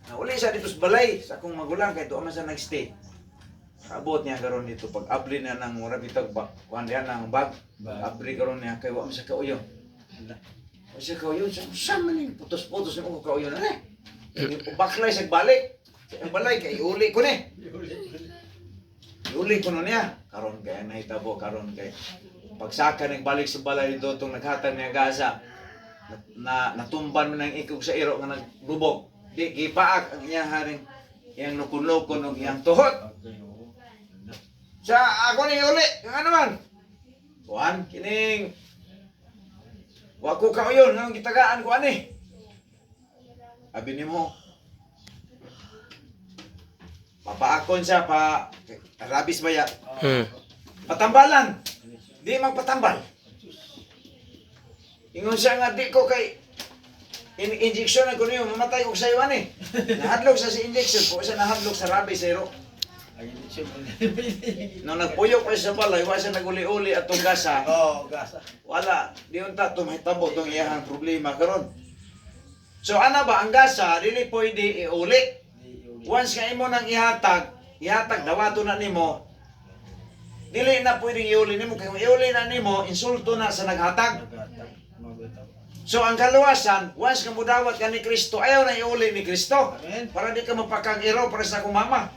Nauli siya dito sa balay, sa akong magulang, kahit doon man siya nag-stay. Abot niya karon dito, pag abli niya ng murabitag ba, kuhan niya ng bag, abli karon niya, kaya wala siya kauyo. Wala siya kauyo, siya man yung putos-putos yung kauyo na baklay siya balik. Ang balay, kaya iuli ko ni. Iuli ko na niya. Karon kaya nahitabo, karon kaya. Pagsaka nagbalik sa balay dito, itong naghatag niya gasa, natumban mo ng ikog sa iro nga naglubog. Di, gipaak ang iyang haring, iyang nukun-lukun ng iyang tuhot. Sa ako ni uli, nga naman. Kuhan, kining. Wako ka yun, ang gitagaan ko ani. Abi ni mo. Papaakon siya pa rabis ba ya? Patambalan. Di magpatambal. Ingon siya nga di ko kay injection na ko niyo mamatay ko sa iyo ani. Nahadlok sa si injection ko sa nahadlok sa rabis zero. Nung nagpuyok pa siya sa balay, wala siya naguli-uli at itong gasa. gasa. Wala, di unta tumahitabo itong iyahang problema karon. So ano ba, ang gasa, dili pwede iuli. Once nga imo nang ihatag dawato na nimo, dili na pwedeng iuli nimo. Kaya kung iuli na nimo, insulto na sa naghatag. So ang kaluwasan, once nga mudawat ka ni Kristo, ayaw na iuli ni Kristo. Para di ka mapakang-iro para sa akong mama.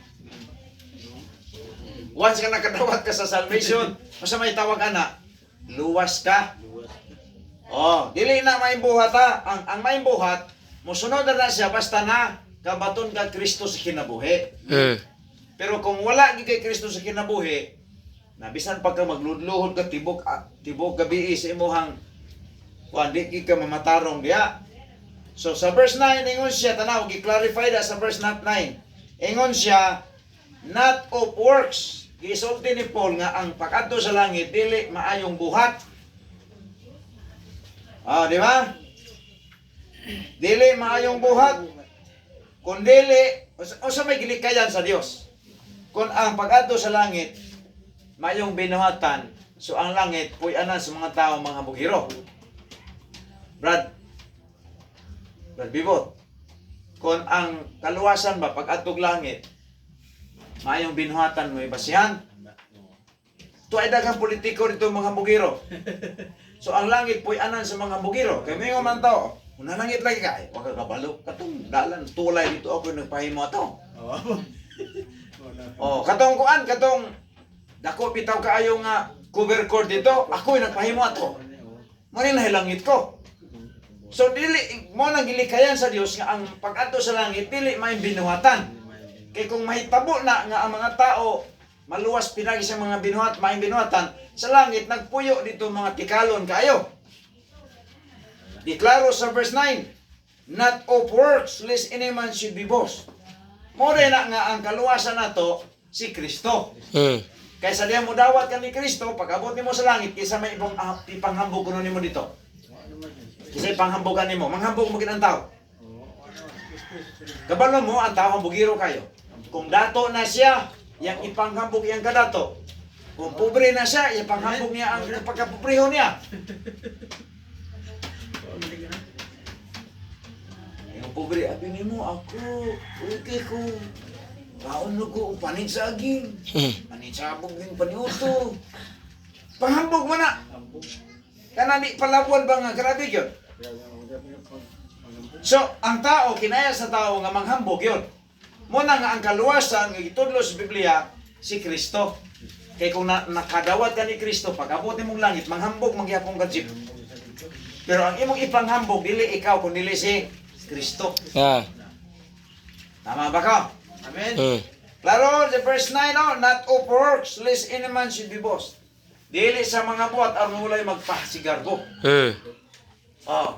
Once ka nakadawat ka sa salvation, masa may tawag ana, luwas ka. Oh, dili na may buhat ha. Ang may buhat, musunod na siya basta na kabaton ka Kristo sa kinabuhi. Pero kung wala gi kay Kristo sa kinabuhi, nabisan pag ka magludluhod ka tibok gabi sa imuhang kuan di ka mamatarong diya. So sa verse 9 ingon siya tanaw gi-clarify da sa verse 9. Ingon siya not of works. Gisulti ni Paul nga ang pag-adto sa langit dili maayong buhat. Di ba? Dili maayong buhat. Kung dili, o sa may gilikayan sa Dios. Kung ang pag-adto sa langit, mayong binuhatan, so ang langit, puy-anan sa mga tao, mga bugiro. Brad Bibot, kung ang kaluwasan ba, pag-adtog langit, mayong binuhatan mo ibasihan. Ito ay dagang politiko dito mga bugiro. So ang langit puy-anan sa mga bugiro. Kaya may man tao, kung nalangit lagi ka, ay, wag kabalo. Katong dalan, tulay dito ako nagpahimo ato. Katong kuan, katong dako bitaw kaayo nga cover cord dito, ako nagpahimo ato. Mani nahilangit ko. So dili mo nang gilikayan sa Dios nga ang pag-adto sa langit dili may binuhatan. Kay kung mahitabo na nga ang mga tao maluwas pinagi sa mga binuhat, may binuhatan sa langit nagpuyo dito mga tikalon kaayo. Deklaro sa verse 9, not of works, lest any man should be boast. Mo rin na nga ang kaluwasan nato si Kristo. Kaysa diyan mo dawat ka ni Kristo, pag-abot nimo sa langit, kaysa may ibang ipanghambog kuno nimo dito. Kaysa ipanghambogan nimo, manghambog mo kinang tao. Kabalo mo, ang tao hambugiro kayo. Kung dato na siya, yang ipanghambog yang kadato. Kung pobre na siya, ipanghambog niya ang pagkapopreho niya. Yung pobre, abi nimo ako, okay ko. Kaon ko, panig sa aging. Panig sa abog ng paniuto. Panghambog mo na. Kana di palabuan ba nga, grabe yun. So, ang tao, kinaya sa tao nga manghambog yun. Muna nga ang kaluwasan, nga itudlo sa Biblia, si Kristo. Kaya kung nakadawat ka ni Kristo, pag abot mong langit, manghambog, magyapong kajip. Pero ang imong ipanghambog, dili ikaw, kung dili si Kristo. Tama ba ka? Amen? Klaro, the verse 9, not of works, lest any man should be boast. Dili sa mga buhat, ang mulay magpasigarbo. Oh.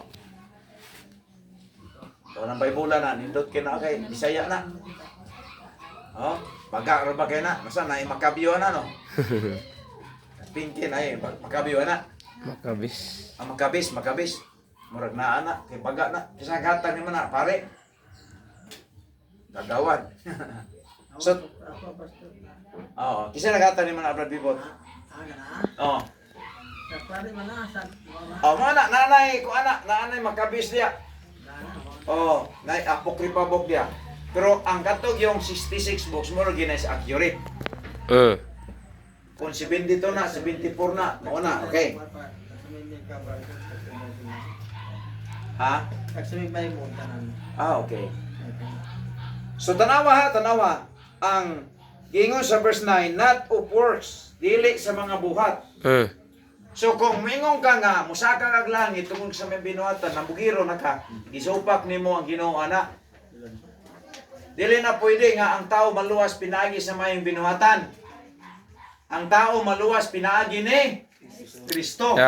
So, nang Bible na, nindot kina kay Bisaya na. Oh, baga ro ba kay na? Masa na makabyo na no? Pinky na makabyo na. Makabis. Ang makabis. Murag na ana kay baga na. Kisa gatan ni man na pare. Gagawad. So, kisa nagatan ni man na Brad Bibot. Oh. Oh, mana nanay ko nanay makabis dia. Oh, nay apokripa book dia. Pero ang katog yung 66 books mo ginay sa accurate. Kung 72 na, 74 na, mao na, okay. Ha? Okay. So tanawa. Ang giingon sa verse 9, not of works, dili sa mga buhat. So kung mingon ka nga, musaka kag langit tungod sa may binuhatan, nabugiro na ka, gisupak nimo ang Ginoo ana. Dili na pwede nga ang tao maluwas pinaagi sa mayong binuhatan. Ang tao maluwas pinaagi ni Kristo.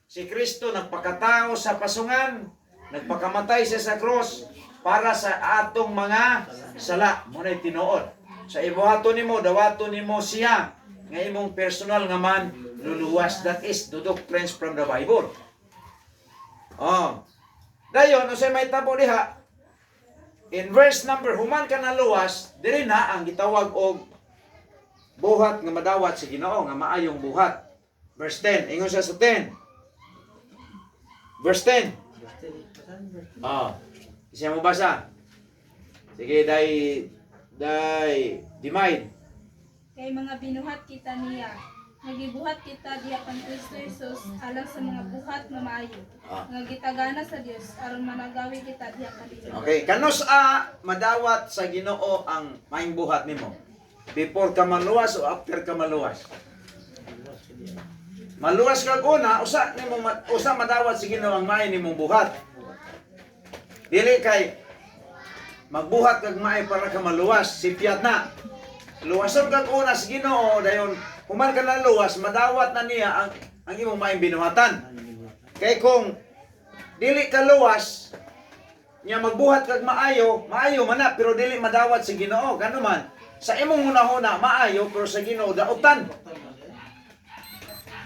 Si Kristo nagpakatao sa pasungan, nagpakamatay siya sa cross para sa atong mga sala. Muna'y tinuod. Sa ibuhaton nimo, dawaton nimo siya nga imong personal nga man luluwas. That is the doctrines from the Bible. Oh. Dayon, usay may tabo diha. In verse number, human ka na luwas, diri na ang gitawag og buhat nga madawat sa Ginoo, nga maayong buhat. Verse 10, ingon siya sa 10. Verse 10. Isa mo basa. Sige, divide. Kay mga binuhat kita niya. Nagibuhat kita diha kan Kristo Jesus alang sa mga buhat nga maayo. Nga gitagana sa Dios aron managawi kita diha kanila. Okay, kanos madawat sa Ginoo ang maayong buhat nimo? Before ka maluwas o after ka maluwas? Maluwas ka una, usa madawat sa Ginoo ang maayo nimong buhat. Dili kay magbuhat kag maayo para ka maluwas, sipyat na. Luwason kag una sa Ginoo dayon human ka na luwas, madawat na niya ang imong maayong binuhatan. Kay kung dili ka luwas, niya magbuhat kag maayo man na, pero dili madawat sa Ginoo. Gano man, sa imong hunahuna maayo, pero sa Ginoo dautan.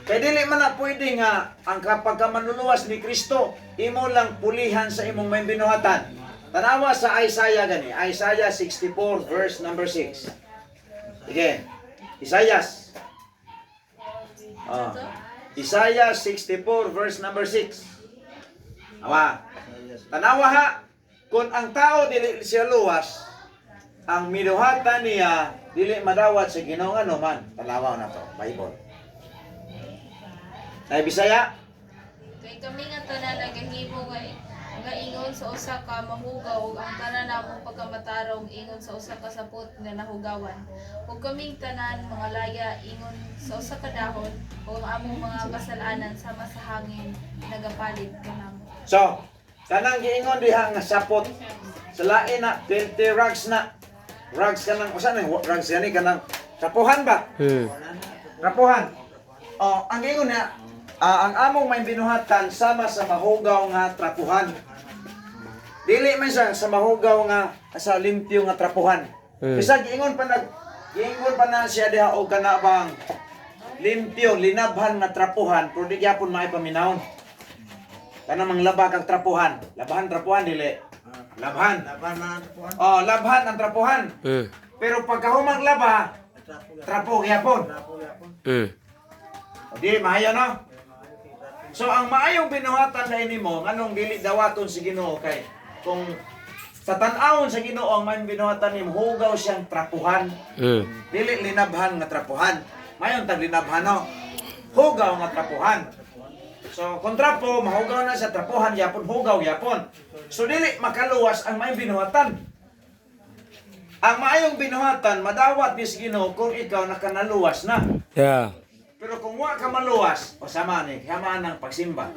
Kay dili man na pwede nga ang kapag ka manluluwas ni Kristo, imo lang pulihan sa imong maayong binuhatan. Tanawa sa Isaiah gani, Isaiah 64 verse number 6. Again, Isaiah 64 verse number 6. Tanawa ha, kung ang tao dili siya luwas, ang minuhatan niya dili madawat sa Ginoo ano man. Tanawa na to, Bible. Ay Bisaya? Kay kami nga tanan nagahimo nga ingon sa usa ka mahugaw ug ang tanan namong pagkamatarong ingon sa usa ka sapot nga nahugawan. Ug kaming tanan mga laya ingon sa usa ka dahon ug among mga kasalanan sama sa hangin nagapalit kanamo. So, kanang giingon diha nga sapot sa lain na 20 rags na. Rags kanang usa nang rags gani kanang kapuhan ba? Kapuhan. Ang giingon na ang among may binuhatan sama sa mahugaw nga trapuhan. Dili man siya sa mahugaw nga sa limpyo nga trapuhan. Bisag giingon pa na siya diha og kana bang limpyo, linabhan nga trapuhan, pero di gyapon maipaminawon. Kana mang laba kag trapuhan. Labahan trapuhan dili. Labhan. Oh, labhan ang trapuhan. Pero pagkahumang laba, trapo gyapon. O di maayo no? So ang maayong binuhatan na nimo nganong dili dawaton si Ginoo kay kung sa tan-awon sa Ginoo ang may binuhatan nimo hugaw siyang trapuhan. Dili linabhan nga trapuhan. Mayon tag linabhan no. Hugaw nga trapuhan. So kung trapo mahugaw na sa trapuhan yapon hugaw yapon. So dili makaluwas ang may binuhatan. Ang maayong binuhatan madawat ni Ginoo kung ikaw nakanaluwas na. Yeah. Pero kung wa ka maluwas, o sama ni, hamaan ng pagsimba.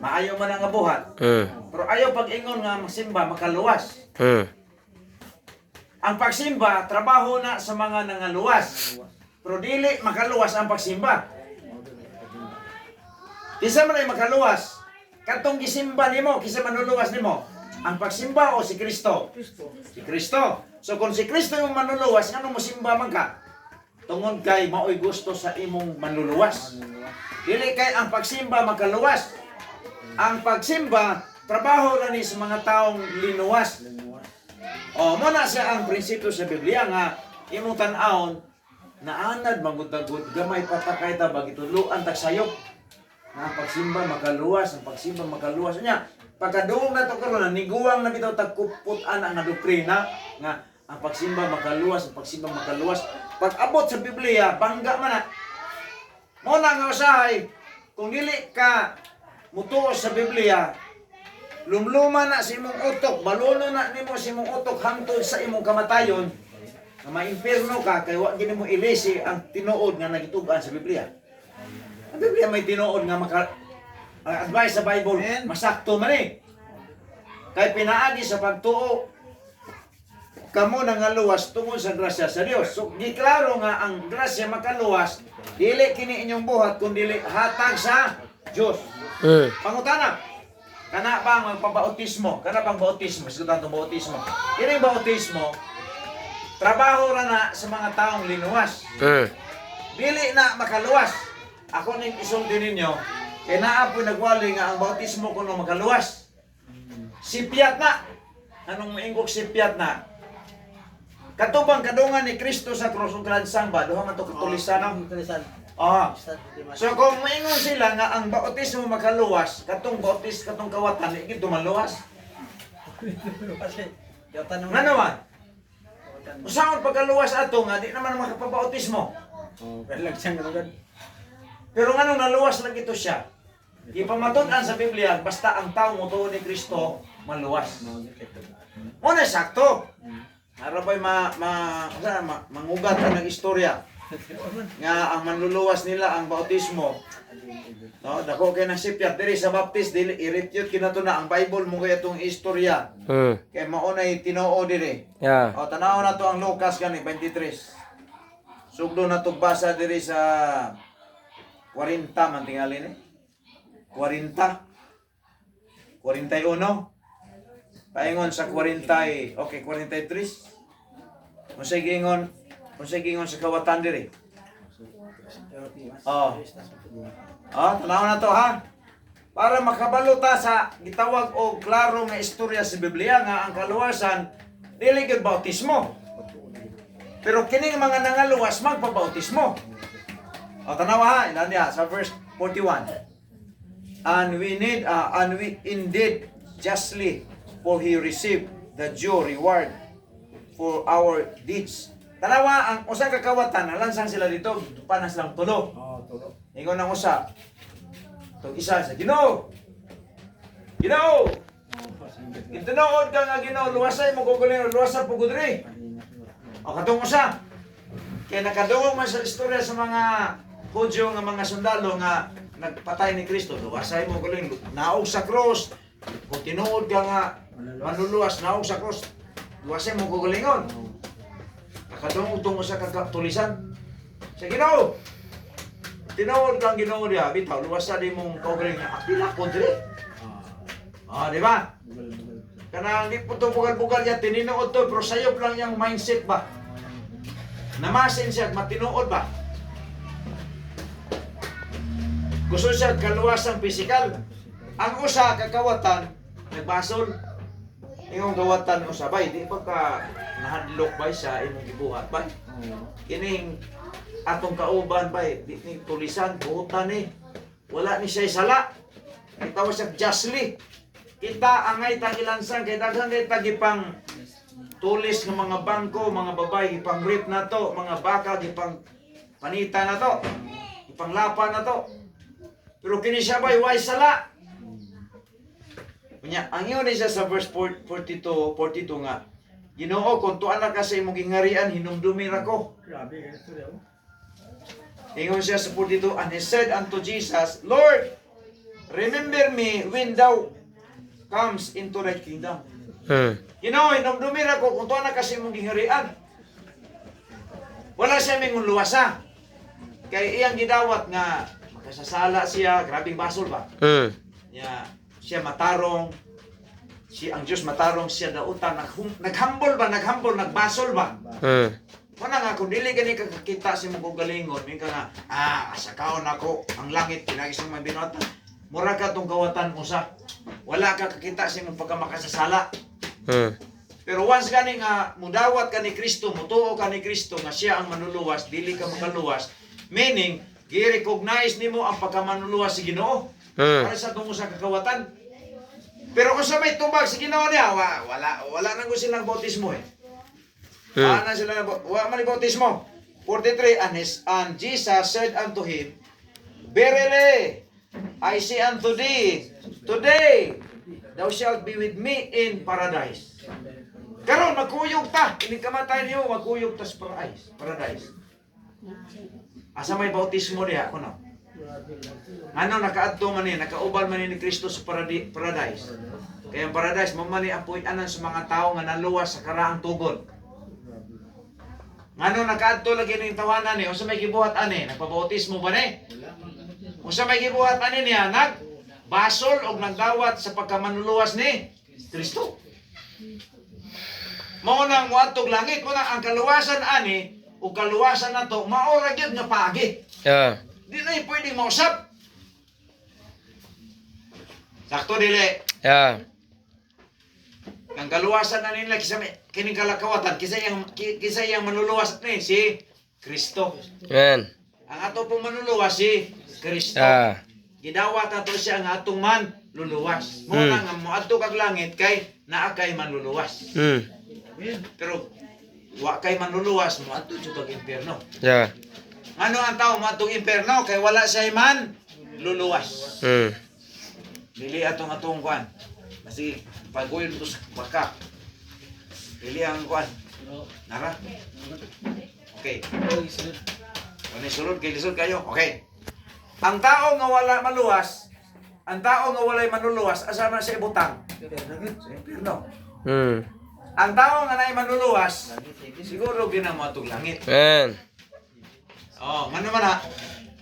Maayo man ang abuhat. Pero ayaw pag-ingon nga magsimba, makaluwas. Ang pagsimba, trabaho na sa mga nangaluwas. Pero dili makaluwas ang pagsimba. Kisa man ay makaluwas, katong gisimba nimo, kisa manuluwas nimo, ang pagsimba o si Kristo? Si Kristo. So kung si Kristo yung manuluwas, ano mo simba man ka? Tungod kay maoy gusto sa imong manluluwas. Dili kay ang pagsimba makaluwas. Ang pagsimba trabaho na ni sa mga taong linuwas. O mo na siya ang prinsipyo sa Biblia nga imong tan-awon naanad magudagod gamay patakay ta bagituluan tag sayop. Nga ang pagsimba makaluwas, ang pagsimba makaluwas nya. Pagkaduong na to karon niguwang na bitaw tagkuputan ang doktrina nga ang pagsimba makaluwas, ang pagsimba makaluwas. Pag abot sa Biblia, bangga man na. Muna nga usahay, kung dili ka mutuo sa Biblia, lumluma na sa imong utok, baluno na nimo sa imong utok hangtod sa imong kamatayon, na maimpirno ka, kaya wag gini mo ilisi ang tinuod nga nagitugan sa Biblia. Ang Biblia may tinuod nga advice sa Bible, masakto man eh. Kaya pinaagi sa pagtuo, kamo nangaluwas tungod sa grasya sa Dios. So giklaro nga ang grasya makaluwas dili kini inyong buhat kun dili hatag sa Dios. Pangutana. Kana bang magpabautismo? Kana bang bautismo? Sigutan tong bautismo. Kini bautismo trabaho ra na sa mga taong linuwas. Dili na makaluwas. Ako ning isulti ninyo kay naa po nagwali nga ang bautismo kuno makaluwas. Sipyat na. Anong maingkok sipyat na? Katubang kadungan ni Kristo sa krus ug samba, duha man to katulisan. So kung maingon sila nga ang bautismo makaluwas, katong bautis katong kawatan igid maluwas. Nga naman. Usaon pagkaluwas ato nga di naman makapabautismo. Pero nganong naluwas lang ito siya. Ipamatud-an sa Biblia basta ang tao mutuo ni Kristo maluwas. Mo na sakto. Harapay mangugat ang istorya nga ang manluluwas nila ang bautismo. No, dako kay nasipyat diri sa baptist dili i-refute kinato na ang Bible mo kay atong istorya. Kay mao nay Tinoo diri. Yeah. O tanaw na to ang Lucas gani 23. Sugdo na to basa diri sa 40 man tingali ni. 40 41 paingon sa 40, okay, 43. Kung sa gingon sa kawatan diri. Tanaw na to ha. Para makabalo ta sa gitawag og klaro nga istorya sa Biblia nga ang kaluwasan dili gyud bautismo. Pero kining mga nangaluwas magpabautismo. Tanaw ha, inanya sa verse 41. And we indeed justly, for he received the due reward for our deeds. Tanawa, ang usa ka kawatan, nalansang sila dito, panas lang tulo. Ingon ang usa. Itong isa sa Ginoo. Ginoo! Itinuod ka nga Ginoo, luwasay mo kukunin, luwasay po gudri. O katong usa. Kaya nakadungog man sa istorya sa mga Hudyo nga mga sundalo nga nagpatay ni Kristo. Luwasay mo kukunin, naog sa cross. Kung tinuod ka nga manluluwas na sa cross, luwasay mo kukulingon. Nakadungog itong usa ka tulisan. Sa Ginoo, tinuod kang Ginoo diha, bitaw luwas sa di mong kaugaling nga apila ko dire. Di ba? Kanang di po to bugal-bugal ya tininuod to pero sayop lang yung mindset ba. Namasin siya matinuod ba? Gusto siya kaluwasang pisikal. Ang usa kakawatan nagbasol. Ingong kawatan usabay di pa ka nahadlok ba sa imong gibuhat ba? Kining atong kauban ba di ni tulisan buhutan ni. Wala ni siya sala. Kita siya justly. Kita angay tagilansan kay daghan kay tagipang tulis ng mga bangko, mga babae ipang rip na to, mga baka ipang panita na to, ipang lapa na to. Pero kini siya bay way sala. Unya, ang yun siya sa verse 42 nga. Ginoo kung tuan na ka sa imong gingarian hinumdumi ra ko. Ingon siya sa 42, and he said unto Jesus, Lord, remember me when thou comes into thy kingdom. Ginoo, hinumdumi ra ko kung tuan na ka sa imong gingarian. Wala siya mingon luwasa. Kay iyang gidawat nga makasasala siya, grabing basol ba? Siya matarong, ang Diyos matarong siya dautan, naghambol ba, nagbasol ba? Wala nga, kung dili gani kakakita si mong galingon, may ka nga, asakaon ako, ang langit, pinagisang may binota. Mura ka tong kawatan mo sa, wala ka kakita si mong pagkamakasasala. Pero once gani nga, mudawat ka ni Kristo, mutuo ka ni Kristo, nga siya ang manuluwas, dili ka makaluwas, meaning, i-recognize nimo ang pagkamanuluwas si Ginoo. Para sa tungo sa kakawatan. Pero kung sa may tubag si Ginoo niya, wala nang gusto silang bautismo eh. Wala na sila wala man bautismo. 43, and Jesus said unto him, Verily, I say unto thee, today thou shalt be with me in paradise. Karon magkuyog ta, ini kamatay niyo, magkuyog ta sa paradise. Asa may bautismo diha kuno? Ano nakaadto man ni, nakauban man ni Kristo sa paradise. Kaya ang paradise mo man ni apoy anan sa mga tao nga naluwas sa karaang tugon. Ngano nakaadto lagi ning tawanan ni, unsa may gibuhat ani? Nagpabautismo ba ni? Unsa may gibuhat ani niya? Nagbasol og nagdawat sa pagkamanuluwas ni Kristo. Mao nang moadtog langit, mo ang kaluwasan ani o kaluwasan na to, maura gyud nga paagi. Di na pwedeng mausap. Sakto dili. Ang kaluwasan na nila kining kalakawatan, kisa yang manuluwas ni si Kristo. Amen. Ang ato pong manuluwas si Kristo. Gidawat ato siya ang atong manluluwas. Mo na nga moadto kag langit kay naa kay manluluwas. Pero wa kay manluluwas mo adto jud kag impierno. Ano ang tao mo atong impierno kay wala siya man luluwas. Dili atong kuan. Kasi paguyod to sa baka. Dili ang kuan. Nara. Okay. Kani sulod kay lisod kayo. Okay. Ang tao nga wala maluwas, ang tao nga walay manluluwas asa man siya ibutang? Sa impierno. Ang tao nga naay manluluwas, siguro ginamo atong langit. Amen. Ngano man na,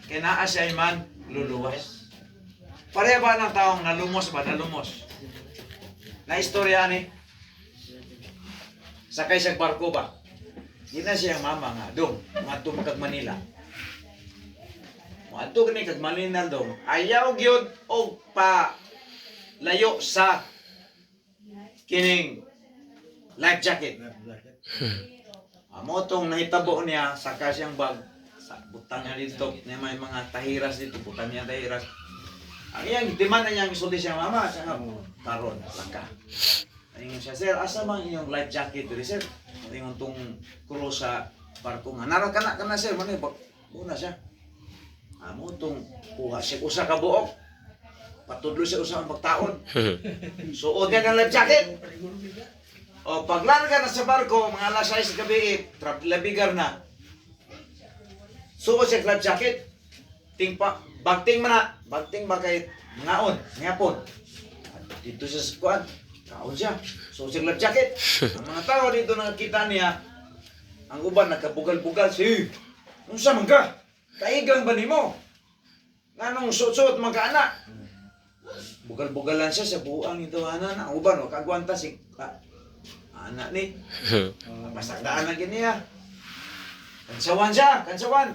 kaya naa siya man luluwas. Pareha ba ng taong nalumos ba? Nalumos. Na istorya ni, sakay siyang barko ba? Di na siyang mama nga, dong, mga kag Manila. Mga kani kag Manila dong, ayaw gyud og pa layo sa kining life jacket. Amo tong nahitabo niya, saka siyang bag, butang niya dito, may mga tahiras dito, butang niya tahiras. Ang iyang timan na niyang isulti siya, mama, siya nga, karon, langka. Ayun siya, sir, asa mang inyong life jacket dito, sir? Ayun tong kuro sa barko nga. Narak ka na, sir, mani, una siya. Amo tong kuha siya, usa ka buok. Patudlo siya usa ang pagtaon. Suod niya ng life jacket. O paglarga na sa barko, mga alas 6 gabi, labigar na. Suot siya life jacket. Bagting ba kay ngaon, ngapon. Dito siya sa kuan, kaon siya. Suot siya life jacket. Ang mga tao dito nakakita niya, ang uban nagkabugal-bugal siya. Unsa man ka? Kaigang ba nimo? Nganong suot-suot magkaanak. Bugal-bugalan siya sa buang ito ana na uban wa kagwanta si anak ni. Masagdaan na gini ya. Kansawan siya, kansawan.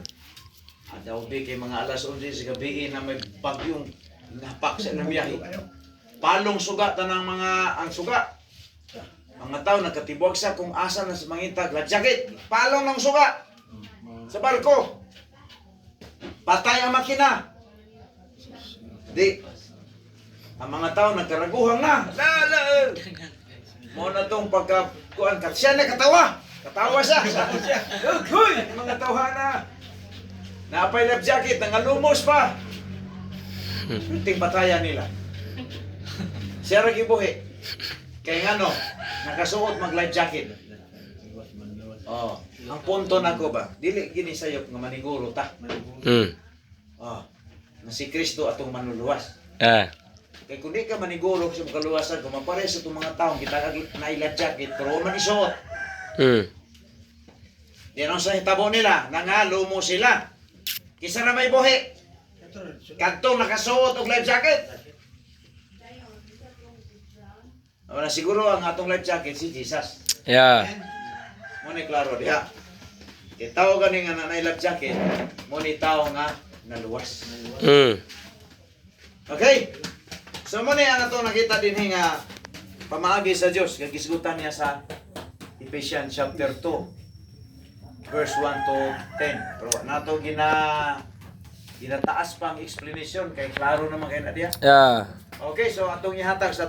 Adaw di kay mga alas 11 sa gabi na may bagyong napak sa namiyahi. Palong suga tanang mga ang suga. Mga tao nagkatibok sa kung asa na sa mangintag la jacket. Palong ng suga sa barko. Patay ang makina. Di. Ang mga tao nagkaraguhang na. Lala. Mo na tong pagkakuan ka. Siya nakatawa. Katawa siya. Sabi siya. Huy! Mga tawhana. Napay life jacket. Nangalumos pa. Ting patayan nila. Siya rin ibuhi. Kaya nga no, nakasuot mag life jacket. Oh, ang punto na ko ba? Dili gini sayop nga maniguro ta. Oh, na si Kristo atong manluluwas. Kaya kung di ka maniguro sa kaluwasan, kung mapares sa itong mga taong kita na life jacket, pero man isuot. Yan ang sa hitabo nila, nangalumo sila. Kisa na may buhi. Kantong nakasuot og life jacket. Wala siguro ang atong life jacket si Jesus. Yeah. Mo ni klaro diha. Kay tao gani nga na life jacket, mo ni tao nga naluwas. Okay? So mo ni ang ato nakita din nga pamaagi sa Dios kay gisgutan niya sa Ephesians chapter 2 verse 1 to 10. Pero nato ginataas pang explanation kay klaro naman kay na diha. Yeah. Okay, so atong ihatag sa